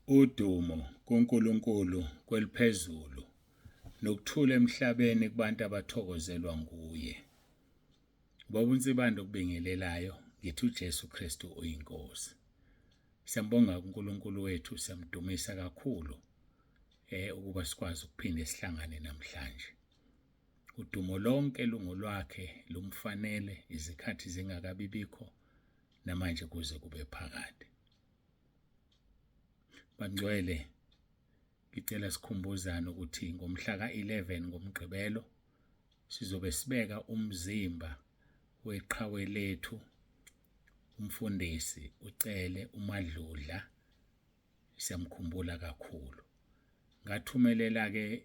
Udumo kuNkulunkulu kweliphezulu nokuthula emhlabeni kubantu abathokozelwa nguye. Ngoba uNsibando okubingelelayo ngithi uJesu Kristu uyinkosi. Siyambonga uNkulunkulu wethu, siyamdumisa kakhulu ukuba sikwazi ukuphinde sihlangane namhlanje. Udumo lonke lungolwakhe, lumfanele izikhathi zingakabibikho namanje kuze kube phakade. Bangcwele, ngicela sikhumbuzane ukuthi ngomhla ka-11 ngoMgqibelo sizobe sibeka umzimba weqhawe lethu umfundisi uCele uMadludla. Siyamkhumbula kakhulu. Ngathumelela-ke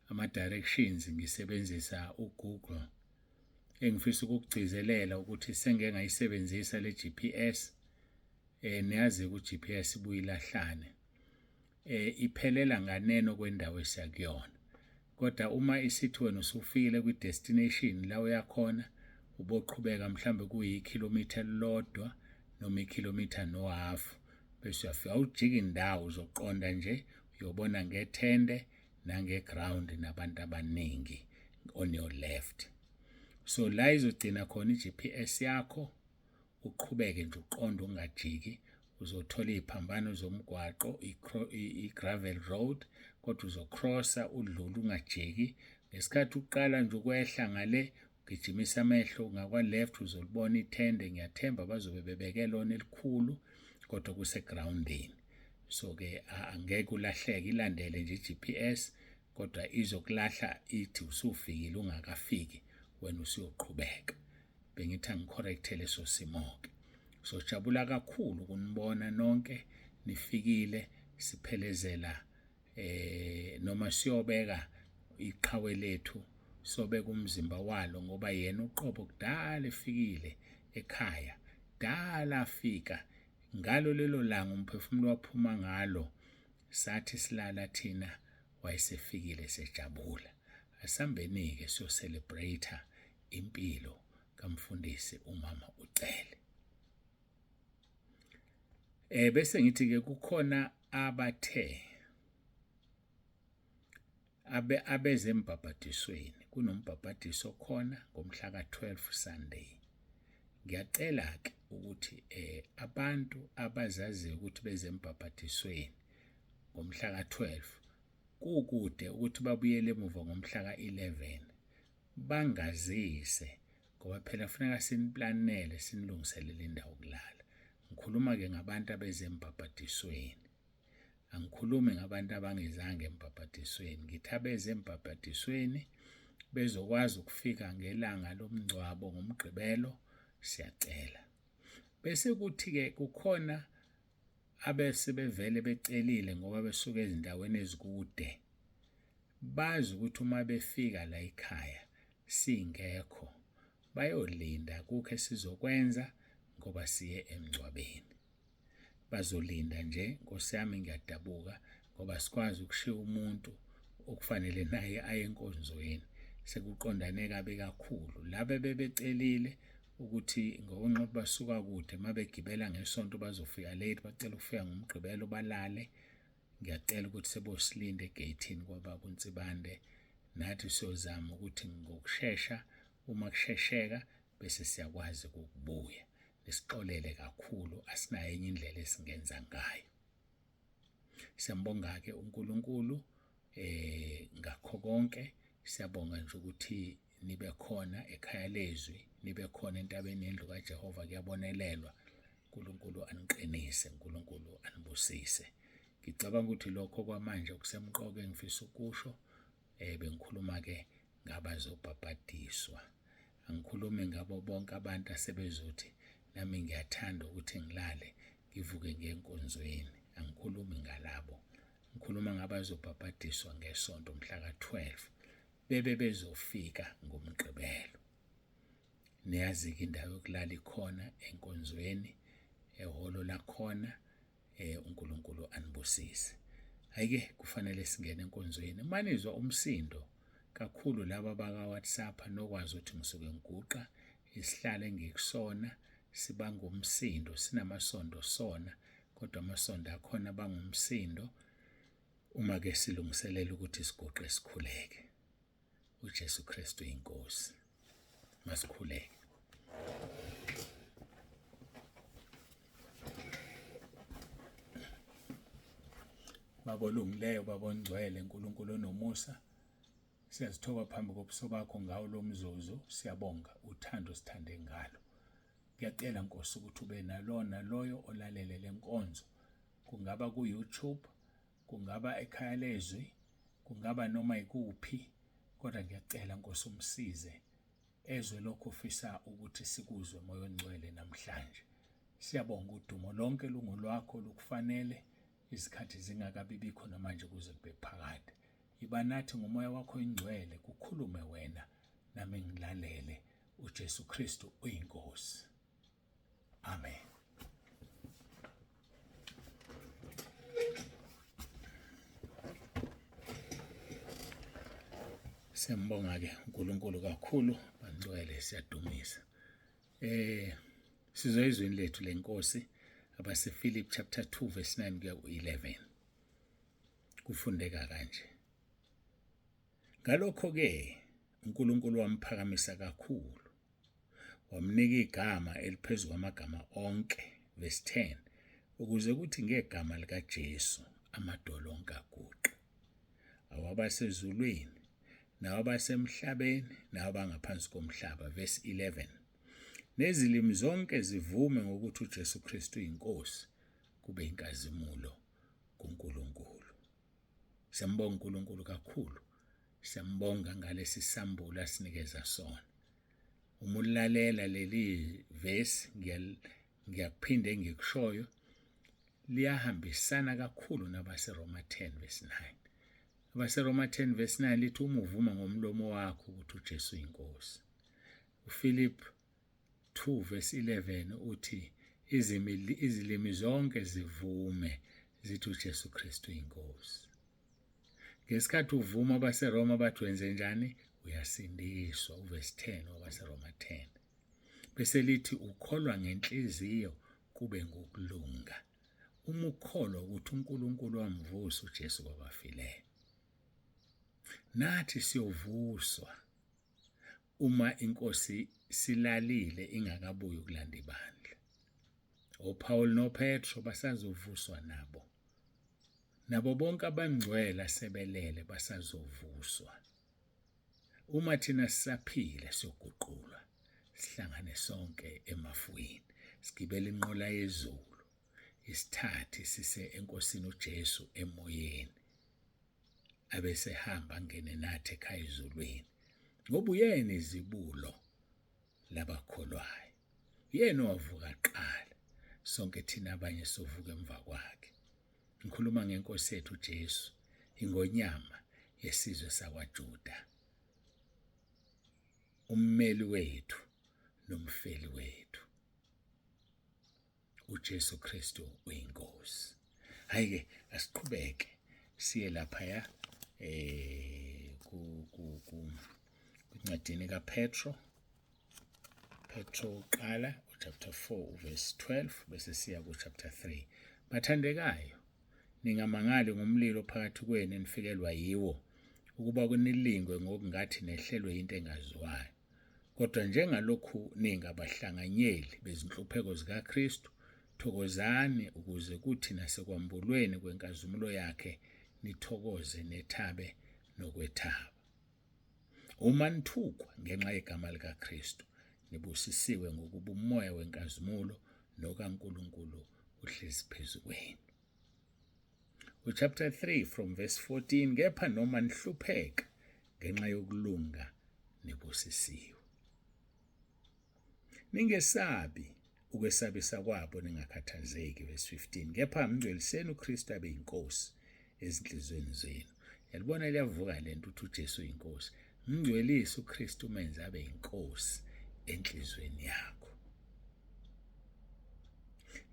ama-directions ngisebenzisa uGoogle. Engifisa ukukugcizelela ukuthi sengeke ngayisebenzisa le GPS. Niyazi ukuthi GPS ibuyilahlane. Iphelela nganeno kwendawo esiyakuyona. Kodwa uma isithi wena usufikile kwi-destination la uyakhona, uboqhubeka mhlambe kuyikilometer elilodwa noma ikilometer nohalf, bese uyafika ujika indawo uzoqonda nje uyobona ngethende nangeground nabantu abaningi on your left. So la izogcina khona i-GPS yakho, uqhubeke nje uqonda ungajiki, uzothola iziphambano zomgwaqo, i-gravel road, kodwa uzocrossa udlule ungajiki. Ngesikhathi uqala nje ukwehla ngale, ugijimisa amehlo ngakwa left uzolibona ithende. Ngiyathemba bazobe bebeke lona elikhulu kodwa kusegroundini. So ke angeke ulahleke, ilandele nje i-GPS kodwa izokulahla ithi usufikile ungakafiki wena usuyoqhubeka. Bengithi angikhorekthe leso simo-ke. So jabula kakhulu kunibona nonke nifikile, siphelezela noma siyobeka iqhawe lethu, sobeka umzimba walo ngoba yena uqobo kudala efikile ekhaya, dala afika. Ngalo lelo langa umphefumulo waphuma ngalo, sathi silala thina wayesefikile sejabula. Asambeni-ke siyo-celebrate impilo kamfundisi umama uCele. Bese ngithi-ke kukhona abathe abezembhabhadisweni. Kunombhabhadiso khona ngomhla ka-12 Sunday. Ngiyacela-ke ukuthi abantu abazaziyo ukuthi bezembhabhadisweni ngomhla ka-12 kukude ukuthi babuyele emuva ngomhla ka-11 bangazise, ngoba phela kufuneka siniplanele, sinilungiselele indawo yokulala. Ngikhuluma-ke ngabantu abezembhabhadisweni, angikhulumi ngabantu abangezange embhabhadisweni. Ngithi abezembhabhadisweni bezokwazi ukufika ngelanga lomngcwabo ngoMgqibelo, siyacela. Bese kuthi-ke kukhona abesebevele becelile ngoba besuka ezindaweni ezikude, bazi ukuthi uma befika la ekhaya singekho bayolinda kukho esizokwenza ngoba siye emngcwabeni. Bazolinda nje. Nkosi yami, ngiyadabuka ngoba sikwazi ukushiya umuntu okufanele naye aye enkonzweni, sekuqondane kabi kakhulu. Laba bebecelile ukuthi ngokunqoba basuka kude mabegibela ngesonto bazofika late, bacela ukufika ngoMgqibelo balale. Ngiyacela ukuthi sebosilinda egeyithini kwababa uNsibande, nathi siyozama ukuthi ngokushesha, uma kushesheka bese siyakwazi ukubuya. Nisixolele kakhulu, asinayo enye indlela esingenza ngayo. Siyambonga-ke uNkulunkulu ngakho konke. Siyabonga nje ukuthi nibe khona ekhaya lezwi, nibe khona entabeni yendlu kaJehova. Kuyabonelelwa. uNkulunkulu aniqinise, uNkulunkulu anibusise. Ngicabanga ukuthi lokho kwamanje kusemqoka engifisa ukusho. Bengikhuluma-ke ngabazobhabhadiswa, angikhulumi ngabo bonke abantu asebezothi nami ngiyathanda ukuthi ngilale ngivuke ngenkonzweni. Angikhulumi ngalabo, ngikhuluma ngabazobhabhadiswa ngesonto mhla ka-12 bezofika ngoMgqibelo. Niyazi-ke indawo yokulala ikhona enkonzweni, ehholo lakhona. uNkulunkulu anibusise. Hayike kufanele singene enkonzweni. Manizwa umsindo kakhulu laba baka-WhatsApp nokwazi ukuthi ngisuke ngiguqa isihlalo engikusona sibanga umsindo, sinamasondo sona, kodwa amasonto akhona bangumsindo uma ke silungiselela ukuthi sigoqe sikhuleke. uJesu Kristu inkosi. Masikhuleke. Baba olungileyo, Baba ongcwele, uNkulunkulu onomusa, siyazithoba phambi kobuso bakho ngawo lo mzuzu. Siyabonga uthando sithande ngalo. Ngiyacela Nkosi ukuthi ube naloyo olalele lenkonzo, kungaba ku-YouTube, kungaba ekhaya lezwi, kungaba noma ikuphi, kodwa ngiyacela Nkosi umsize ezwe lokho ufisa ukuthi sikuzwe Moya Ongcwele namhlanje. Siyabonga udumo lonke lungolwakho, lukufanele, izikhathi zingakabi bikho namanje kuze kube phakade. Iba nathi ngomoya wakho ingcwele, kukhulume wena nami ngilalele. uJesu Kristu uyinkosi. Amen. Siyambonga ke uNkulunkulu kakhulu, bangcwele, siyadumisa. Sizoyizwini lethu lenkosi abase Philip chapter 2 verse 9 kuya ku-11. Kufundeka kanje: Ngalokho ke uNkulunkulu wamphakamisa kakhulu, wamnika igama eliphezulu kwamagama onke, verse 10, ukuze kuthi ngegama likaJesu amadolo onke aguqe, awabasezulwini nawabasemhlabeni nawabangaphansi komhlaba, verse 11, nezilimi zonke zivume ngokuthi uJesu Kristu uyinkosi, kube inkazimulo kuNkulunkulu. Siyambonga uNkulunkulu kakhulu, siyambonga ngalesi sambulo asinikeza sona. Uma ulalela leli verse, ngiyakuphinde ngikushoyo, liyahambisana kakhulu nabaseRoma 10 verse 9. abaseRoma 10 verse 9 lithi uma uvuma ngomlomo wakho ukuthi uJesu uyinkosi. uPhilip 2 verse 11 uthi izilimi zonke zivume zithi uJesu Kristu uyinkosi. Ngesikhathi uvuma abaseRoma bathi wenze njani? Uyasindiswa, uverse 10 wabaseRoma 10. Bese lithi ukholwa ngenhliziyo kube ngokulunga. Uma ukholwa ukuthi uNkulunkulu wamvusa uJesu kwabafileyo. Nathi siyovuswa uma inkosi silalile ingakabuyi ukulanda ibandla. OPaul noPetro basazovuswa nabo. Nabo bonke abangcwele sebelele basazovuswa. Uma thina sisaphila siyoguqulwa, sihlangane sonke emafwini, sigibele inqola yezulu, isithathi sise enkosini uJesu emoyeni, abesehamba ngene nathi ekhaya ezulwini, ngoba uyena izibulo labakholwayo. Yena owavuka kuqala, sonke thina abanye sovuka emva kwakhe. Ngikhuluma ngenkosi yethu uJesu, ingonyama yesizwe sakwaJuda, ummeli wethu nomfeli wethu. uJesu Kristu uyinkosi. Hayi-ke asiqhubeke siye laphaya kuncwadini kaPetro. Petro uqala chapter 4 verse 12 bese siya ku chapter 3. Bathandekayo, ningamangali ngomlilo phakathi kwenu enifikelwa yiwo, ukuba kunilingwe ngokungathi nehlelwe into engaziwayo. Kodwa njengalokhu ningabahlanganyeli bezinhlupheko zikaKristu, thokozani ukuze kuthi nasekwambulweni kwenkazumulo yakhe nithokoze nethabe nokwethaba. Uma nithukwa ngenxa yegama likaKristu, nibusisiwe ngokuba umoya wenkazimulo nokaNkulunkulu uhlezi phezu kwenu. Chapter 3 from verse 14, kepha noma nihlupheka ngenxa yokulunga nibusisiwe. Ningesabi ukwesabisa kwabo, ningakhathazeki, verse 15, kepha mngcweliseni uKristu abe yinkosi ezinhlizweni zenu. Yalibona liyavuka lento ukuthi uJesu uyinkosi. Mngcwelise uKristu umenze abe yinkosi enhlizweni yakho.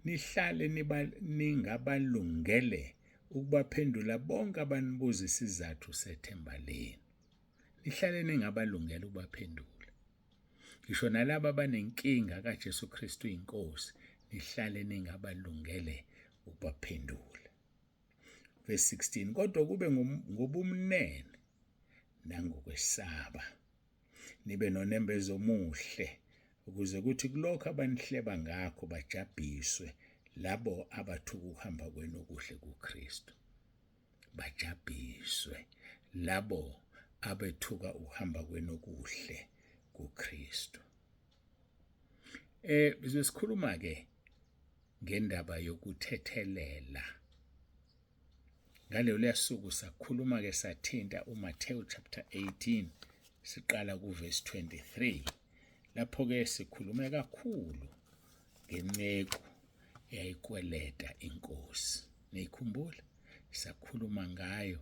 Nihlale ningabalungele ukubaphendula bonke abanibuza isizathu sethemba lenu. Nihlale ningabalungele ukubaphendula. Ngisho nalabo abanenkinga kaJesu Kristu uyinkosi, nihlale ningabalungele ubaphendule. Verse 16, kodwa kube ngobumnene nangokwesaba, nibe nonembezo omuhle, ukuze kuthi kulokho abanihleba ngakho bajabhiswe labo abathuka ukuhamba kwenu okuhle kuKristu. Bajabhiswe labo abethuka ukuhamba kwenu okuhle kuKristu. Sikhuluma ke ngendaba yokuthethelela. Ngaleyo lesuku sakhuluma ke sathinta uMathewu chapter 18 siqala kuverse 23. Lapho ke sikhulume kakhulu ngenceku eyayikweleta inkosi. Niyikhumbula? Sakhuluma ngayo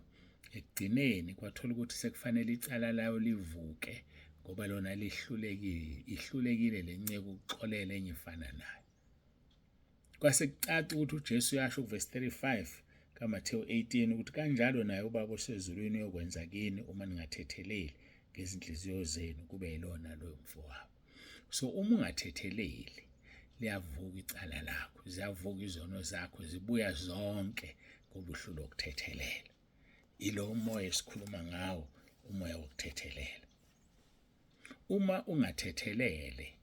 ekugcineni kwathola ukuthi sekufanele icala layo livuke ngoba lona ihlulekile lenceku ukuxolela enye ifana nayo. Kwase kucaca ukuthi uJesu yasho kuverse 35 kaMathewu 18 ukuthi kanjalo naye uBaba osezulwini uyokwenza kini uma ningathetheleli ngezinhliziyo zenu kube yilona loyo mfowabo. So uma ungathetheleli liyavuka icala lakho, ziyavuka izono zakho, zibuya zonke ngobuhlulu okuthethelela. Ilo umoya esikhuluma ngawo, umoya wokuthethelela. Uma ungathethelele,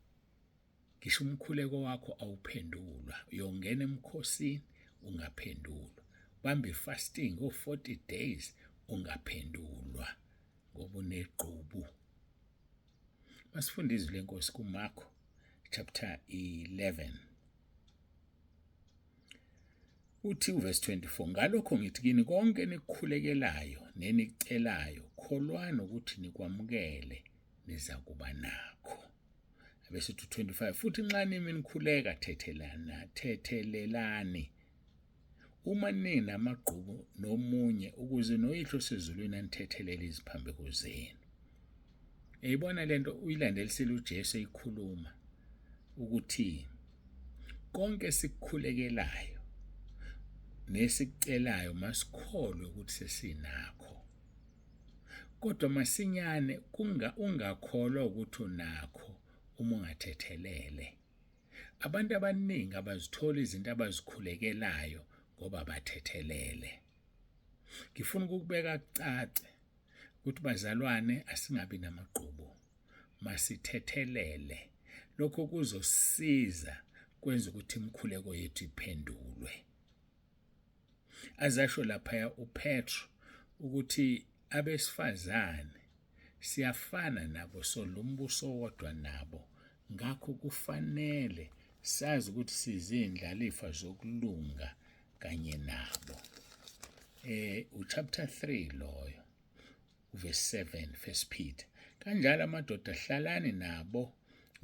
ngisho umkhuleko wakho awuphendulwa, uyongena emkhosini ungaphendulwa. Bambe fasting 40 days ungaphendulwa ngoba uneqhubu. Masifunda izwi lenkosi kuMarko chapter 11. Uthi uverse 24, ngalokho ngithi kini konke nikukhulekelayo nenicelayo kholwana ukuthi nikwamukele niza kuba nakho. Bese 25, futhi nxa nimi nikhuleka thethelelani uma nina amagqubu nomunye ukuze noyihlo sezulwini anithethelele iziphambeko zenu. Eyibona lento uyilandelisile uJesu eyikhuluma ukuthi konke sikukhulekelayo nesicelayo masikholwe ukuthi sesinakho. Kodwa masinyane ungakholwa ukuthi unakho uma ungathethelele. Abantu abaningi abazithola izinto abazikhulekelayo ngoba bathethelele. Ngifuna ukubeka kucace ukuthi bazalwane asingabi namagqubu, masithethelele. Lokho kuzosiza kwenza ukuthi imikhuleko yethu iphendulwe. Azasho lapha uPetro ukuthi abesifazane siyafana nabo, so lombuso wodwa nabo, ngakho kufanele sazi ukuthi sizindlalifa zokulunga kanye nabo. Chapter 3 loyo verse 7 1 Peter, kanjalo amadoda hlalani nabo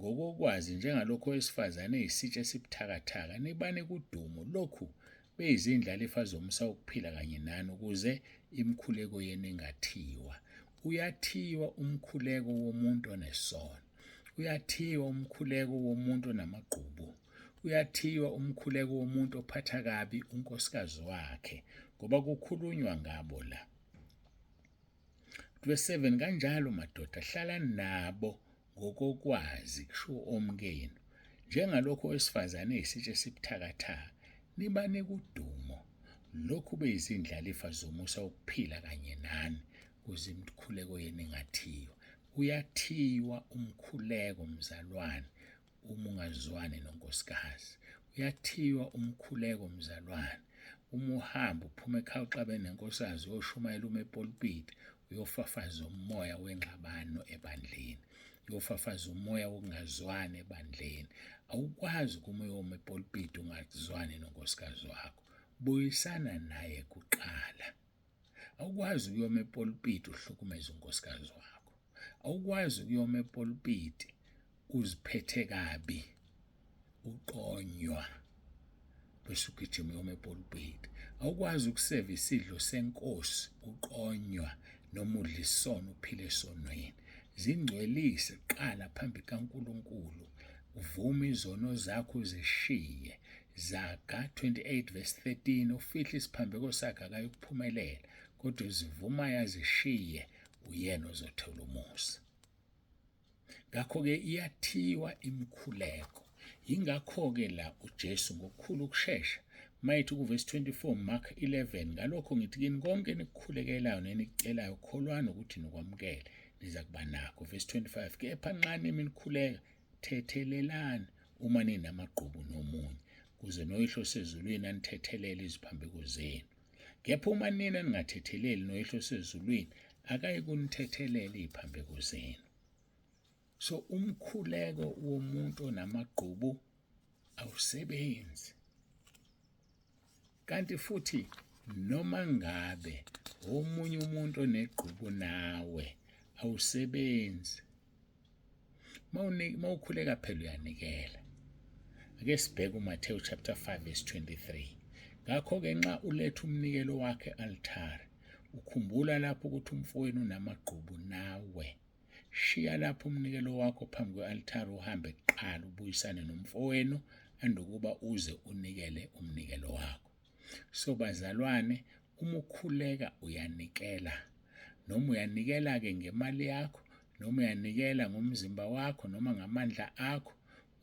ngokokwazi njengalokho owesifazane eyisitshe esibuthakathaka, nibane kudumo lokhu beyizindlalifa zomusa ukuphila kanye nani, ukuze imikhuleko yenu ingathiwa. Uyathiwa umkhuleko womuntu onesono, uyathiwa umkhuleko womuntu onamagqubu, uyathiwa umkhuleko womuntu ophatha kabi unkosikazi wakhe, ngoba kukhulunywa ngabo la. Verse 7, kanjalo madoda hlalani nabo ngokokwazi, kusho omkenu, njengalokho owesifazane eyisitshe esibuthakathaka, nibane kudumo lokhu beyizindlalifa zomusa ukuphila kanye nani, ukuze imikhuleko yenu ingathiwa. Uyathiwa umkhuleko mzalwane uma ungazwani nonkosikazi. Uyathiwa umkhuleko mzalwane uma uhamba uphuma ekhaya uxabene nenkosikazi uyoshumayela epulpit, uyofafaza umoya wengxabano ebandleni, uyofafaza umoya wokungazwani ebandleni. Awukwazi kuma uyoma epulpit ungazwani nonkosikazi wakho, buyisana naye kuqala. Awukwazi ukuyoma epulpit uhlukumeza unkosikazi wakho. Awukwazi ukuyoma epulpit uziphethe kabi, uqonywa bese ugijima uyoma epulpit. Awukwazi ukuseva isidlo senkosi uqonywa noma udla isono uphile esonweni. Zingcwelise qala phambi kaNkulunkulu, uvuma izono zakho uzishiye. Zaga 28 verse 13, ufihle isiphambeko sakhe akayikuphumelela, kodwa uzivuma yazishiye, uyena ozothola umusa. Ngakho-ke iyathiwa imikhuleko. Yingakho-ke la uJesu ngokukhulu ukushesha mayithi kuverse 24 Mark 11 ngalokho ngithi kini konke nikukhulekelayo nenicelayo kholwana ukuthi nikwamukele niza kuba nakho. Verse 25 kepha nxa nimi nikhuleka thethelelani uma ninamagqubu nomunye kuze noyihlo sezulwini anithethelele iziphambeko zenu. Kepha uma nina ningathetheleli noyihlo sezulwini akayi kunithethelela iziphambeko zenu. So umkhuleko womuntu onamagqubu awusebenzi. Kanti futhi noma ngabe omunye umuntu onegqubu nawe awusebenzi. Mawukhuleka phela uyanikela. Ake sibheke uMathewu chapter 5 verse 23. Ngakho-ke nxa uletha umnikelo wakhe e-altare ukhumbula lapho ukuthi umfowenu unamagqubu nawe. Shiya lapho umnikelo wakho phambi kwe-altare uhambe kuqala ubuyisane nomfowenu andukuba uze unikele umnikelo wakho. So bazalwane, uma ukhuleka uyanikela. Noma uyanikela-ke ngemali yakho, noma uyanikela ngomzimba wakho, noma ngamandla akho.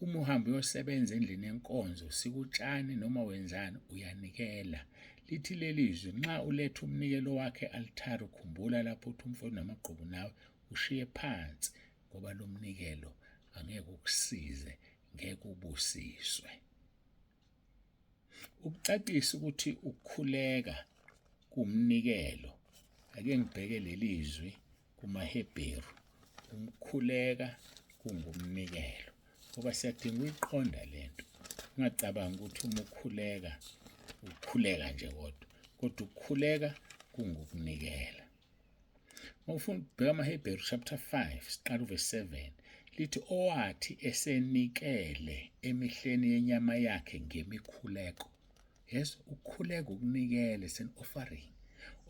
Uma uhambe uyosebenza endlini yenkonzo, sikutshani noma wenzani, uyanikela. Lithi lelizwi nxa uletha umnikelo wakhe e-altare ukhumbula lapho uthi umfowenu namagqubu nawe ushiye phansi ngoba lo mnikelo angeke ukusize, ngeke ubusiswe. Ukucacisa ukuthi ukukhuleka kumnikelo, ake ngibheke lelizwi kumaHebheru. Ukukhuleka kungumnikelo. Ngoba siyadinga uyiqonda lento. Ungacabanga ukuthi uma ukhuleka ukhuleka nje kodwa ukukhuleka kungukunikela. Mawufuna ukubheka amaHebheru chapter 5 siqala verse 7 lithi owathi esenikele emihleni yenyama yakhe ngemikhuleko. Yes, ukukhuleka ukunikela is an offering.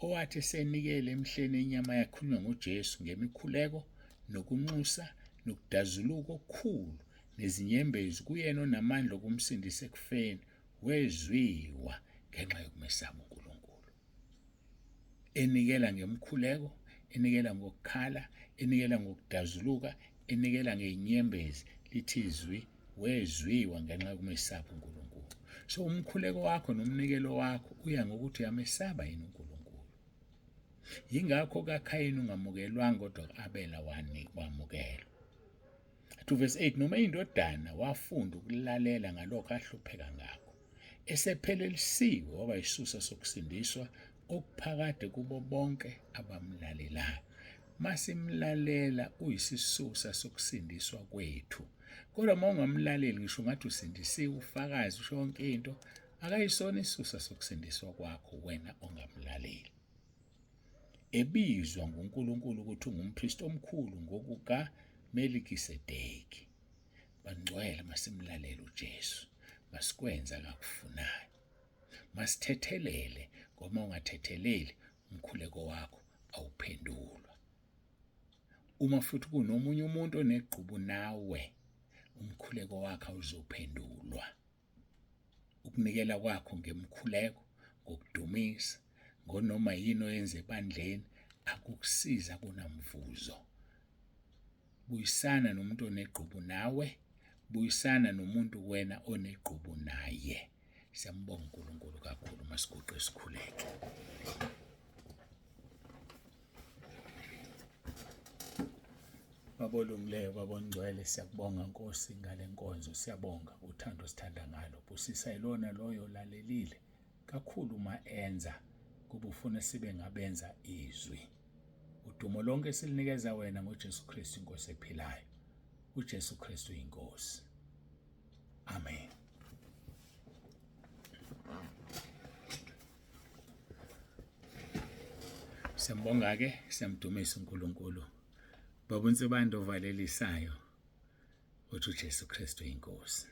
Owathi esenikele emihleni yenyama yakhe khulunywa ngoJesu ngemikhuleko nokunxusa nokudazuluka okukhulu nezinyembezi kuyena onamandla okumsindisa ekufeni wezwiwa ngenxa yokumesaba uNkulunkulu. Enikela ngemkhuleko, enikela ngokukhala, enikela ngokudazuluka, enikela ngezinyembezi, lithi izwi wezwiwa ngenxa yokumesaba uNkulunkulu. So umkhuleko wakho nomnikelo wakho uya ngokuthi uyamesaba yini uNkulunkulu. Yingakho kaKhayini ungamukelwanga kodwa Abela wamukelwa. To verse 8 noma indodana wafunda ukulalela ngalokho ahlupheka ngakho. Esephelelisiwe waba yisusa sokusindiswa okuphakade kubo bonke abamlalelayo. Masimlalela uyisisusa sokusindiswa kwethu. Kodwa uma ungamlaleli ngisho ngathi usindisiwe ufakazi usho yonke into, akayisona isisusa sokusindiswa kwakho wena ongamlaleli. Ebizwa nguNkulunkulu ukuthi ungumpristi omkhulu ngokuka Melikisedeki. Bangcwele masimlalela uJesu, masikwenza akakufunayo. Masithethelele ngoba ungathetheleli umkhuleko wakho awuphendulwa. Uma futhi kunomunye umuntu onegqubu nawe, umkhuleko wakho awuzophendulwa. Ukunikela kwakho ngemkhuleko, ngokudumisa, ngonoma yini oyenze ebandleni akukusiza kunamvuzo. Buyisana nomuntu onegqubu nawe, buyisana nomuntu wena onegqubu naye. Siyambonga uNkulunkulu kakhulu masiguqe isikhuleke. Babolungileyo babongcwele siyakubonga Nkosi ngale nkonzo, siyabonga uthando sithanda ngalo. Busisa ilona loyo lalelile kakhulu uma enza kuba ufuna sibe ngabenza izwi. Udumo lonke silinikeza wena ngoJesu Kristu Inkosi ephilayo. uJesu Kristu inkosi. Amen. Siyambonga-ke, siyamdumisa uNkulunkulu. Baba uNsibando ovalelisayo, uthi uJesu Kristu inkosi.